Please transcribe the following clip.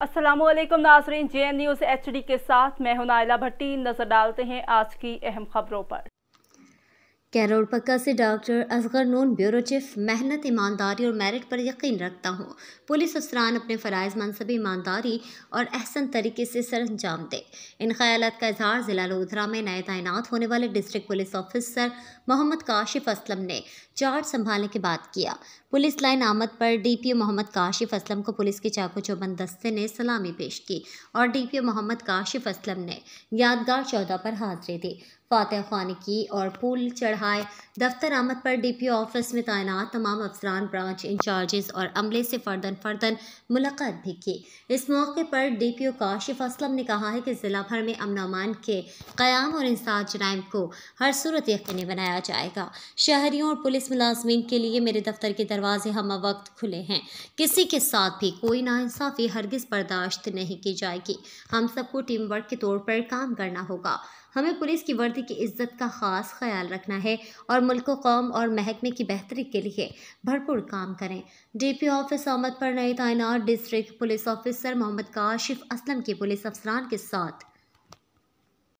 अस्सलामुअलैकुम नाजरीन, JN news HD के साथ मैं हूं नाइला भट्टी। नजर डालते हैं आज की अहम खबरों पर। कैरोल पक्का से डॉक्टर असगर नून, ब्यूरो चीफ। मेहनत, ईमानदारी और मेरिट पर यकीन रखता हूँ। पुलिस अफसरान अपने फ़राइज़ मनसबी ईमानदारी और अहसन तरीके से सर अंजाम दे। इन ख्यालात का इजहार ज़िला लोधरा में नए तैनात होने वाले district police officer Mohammad Kashif Aslam ने चार्ज संभालने के बाद किया। पुलिस लाइन आमद पर DPO मोहम्मद काशिफ असलम को पुलिस के चाको चौबंद दस्ते ने सलामी पेश की और DPO मोहम्मद काशिफ असलम ने यादगार 14 पर हाजिरी दी, फातिहा ख्वानी की और फूल चढ़ाए। दफ्तर आमद पर DPO ऑफिस में तैनात तमाम अफसरान, ब्रांच इंचार्जेस और अमले से फ़र्दन मुलाकात भी की। इस मौके पर DPO काशिफ असलम ने कहा है कि ज़िला भर में अमन अमान के क़याम और इंसाफ जराइम को हर सूरत यकीनी बनाया जाएगा। शहरियों और पुलिस मुलाजमीन के लिए मेरे दफ्तर के दरवाजे हम वक्त खुले हैं। किसी के साथ भी कोई नाइंसाफ़ी हरगिज़ बर्दाश्त नहीं की जाएगी। हम सबको टीम वर्क के तौर पर काम करना होगा। हमें पुलिस की वर्दी की इज्जत का ख़ास ख्याल रखना है और मुल्क, कौम और महकमे की बेहतरी के लिए भरपूर काम करें। DPO ऑफिस आमद पर नए तैनात district police officer Mohammad Kashif Aslam के पुलिस अफसरान के साथ